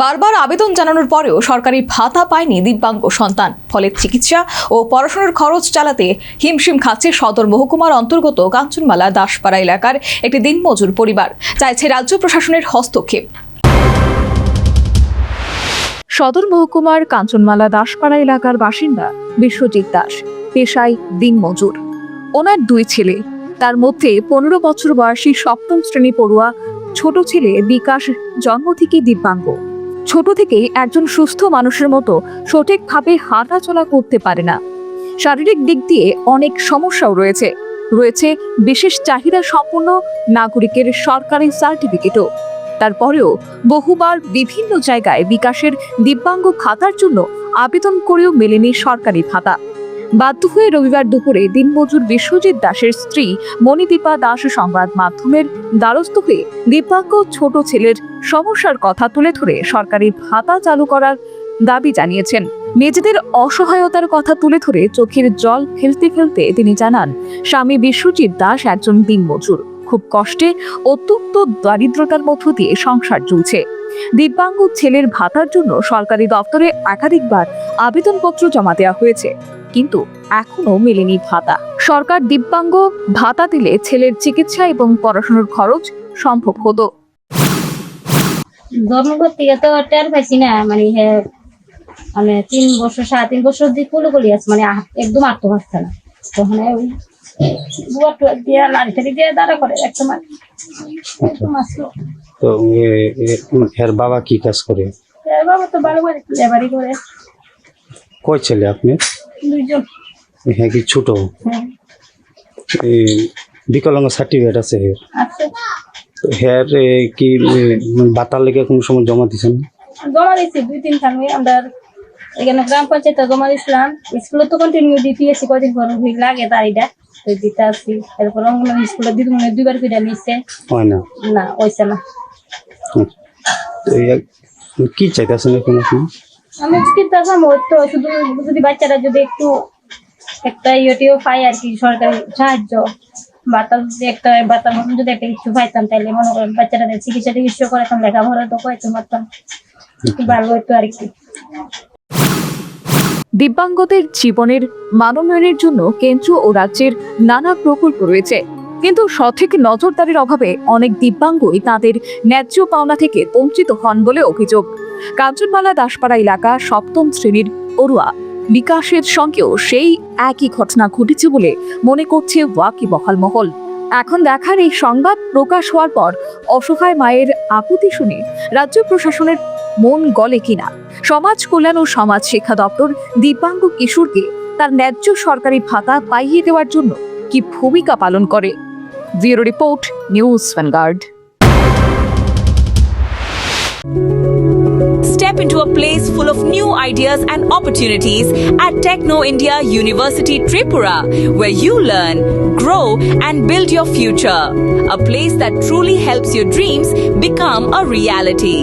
বারবার আবেদন জানানোর পরেও সরকারি ভাতা পায়নি দিব্যাঙ্গ সন্তান। ফলে চিকিৎসা ও পড়াশোনার খরচ চালাতে হিমশিম খাচ্ছে সদর মহকুমার অন্তর্গত কাঞ্চনমালা দাসপাড়া এলাকার একটি দিনমজুর পরিবার। চাইছে রাজ্য প্রশাসনের হস্তক্ষেপ। সদর মহকুমার কাঞ্চনমালা দাসপাড়া এলাকার বাসিন্দা বিশ্বজিৎ দাস, পেশায় দিনমজুর। ওনার দুই ছেলে, তার মধ্যে 15 বছর বয়সী সপ্তম শ্রেণী পড়ুয়া ছোট ছেলে বিকাশ জন্ম থেকেই দিব্যাঙ্গ। ছোট থেকেই একজন সুস্থ মানুষের মতো সঠিকভাবে হাঁটাচলা করতে পারে না। শারীরিক দিক দিয়ে অনেক সমস্যাও রয়েছে বিশেষ চাহিদা সম্পন্ন নাগরিকের সরকারি সার্টিফিকেটও। তারপরেও বহুবার বিভিন্ন জায়গায় বিকাশের দিব্যাঙ্গ ভাতার জন্য আবেদন করেও মেলেনি সরকারি ভাতা। বাধ্য হয়ে রবিবার দুপুরে দিনমজুর বিশ্বজিৎ দাসের স্ত্রী মণিদীপা দাস সংবাদ মাধ্যমের দ্বারস্থ হয়ে দিব্যাঙ্গ ছোট ছেলের সমস্যার কথা তুলে ধরে সরকারি ভাতা চালু করার দাবি জানিয়েছেন। নিজেদের অসহায়তার কথা তুলে ধরে চোখের জল ফেলতে ফেলতে তিনি জানান, স্বামী বিশ্বজিৎ দাস একজন দিনমজুর। খুব কষ্টে অত্যন্ত দারিদ্রতার মধ্য দিয়ে সংসার চলছে। দিব্যাঙ্গ ছেলের ভাতার জন্য সরকারি দপ্তরে একাধিকবার আবেদনপত্র জমা দেওয়া হয়েছে, কিন্তু এখনো মেলেনি ভাতা। সরকার দিব্যাঙ্গ ভাতা দিলে ছেলের চিকিৎসা এবং পড়াশোনার খরচ সম্ভব হতো। জন্মগত থেকে তো টের পাইছি না, মানে 3 বছর 3.5 বছর দিয়ে কুলকুলি আছে, মানে একদম আটতে পারছে না। তখন ওই বুয়াটা দিয়ে লাড়ি দিয়ে দাঁড়া করে একদম আসলো। তো এর বাবা কি কাজ করে? বাবা তো ভালো করে লেবারি করে। কয় ছেলে আপনি? 2 জন। হ্যাঁ, কি ছোট? হ্যাঁ, বিকলাঙ্গ সার্টিফিকেট আছে? আছে। হ্যার কি বাতার লেগে কোনো সময় জমা দিচ্ছেন? জমা দিয়েছি 2-3 খান। আমরা এখানে গ্রাম পঞ্চায়েতে জমা দিয়েছিলাম। স্কুলে তো কন্টিনিউ দিতেছি, কদিন পর লাগে দাঁড়িটা দিতে আসছি। এরপর অঙ্গনওয়াড়ি স্কুলে দিদি মনে 2বার ফিরে নিচ্ছে, হয় না, না হয়েছে না। কি চাইতেছেন এখন আপনি? আমি চিন্তাছিলাম তো শুধু যদি বাচ্চারা যদি একটু একটা ইয়েটিও পাই আর কি, সরকারি সাহায্য বাতা, যদি একটা বাতার মতন যদি একটা কিছু পাইতাম, তাহলে মনে করেন বাচ্চাদের চিকিৎসা করাতাম, লেখাপড়া তো করাইতে পারতাম, ভালো হইতো আর কি। দিব্যাঙ্গদের জীবনের মানোন্নয়নের জন্য কেন্দ্র ও রাজ্যের নানা প্রকল্প রয়েছে, কিন্তু সঠিক নজরদারির অভাবে অনেক দিব্যাঙ্গই তাদের ন্যায্য পাওনা থেকে বঞ্চিত হন বলে অভিযোগ। কাঞ্চনমালা দাসপাড়া এলাকা সপ্তম শ্রেণীর পড়ুয়া বিকাশের সঙ্গেও সেই একই ঘটনা ঘটেছে বলে মনে করছে ওয়াকিবহাল মহল। এখন দেখার এই সংবাদ প্রকাশ হওয়ার পর অসহায় মায়ের আকুতি শুনে রাজ্য প্রশাসনের মন গলে কিনা। সমাজ কল্যাণ ও সমাজ শিক্ষা দপ্তর দিব্যাঙ্গ কিশোরকে তার ন্যায্য সরকারি ভাতা পাইয়ে দেওয়ার জন্য কি ভূমিকা পালন করে? Bureau report, news vanguard. Step into a place full of new ideas and opportunities at Techno India University Tripura, where you learn, grow and build your future. A place that truly helps your dreams become a reality.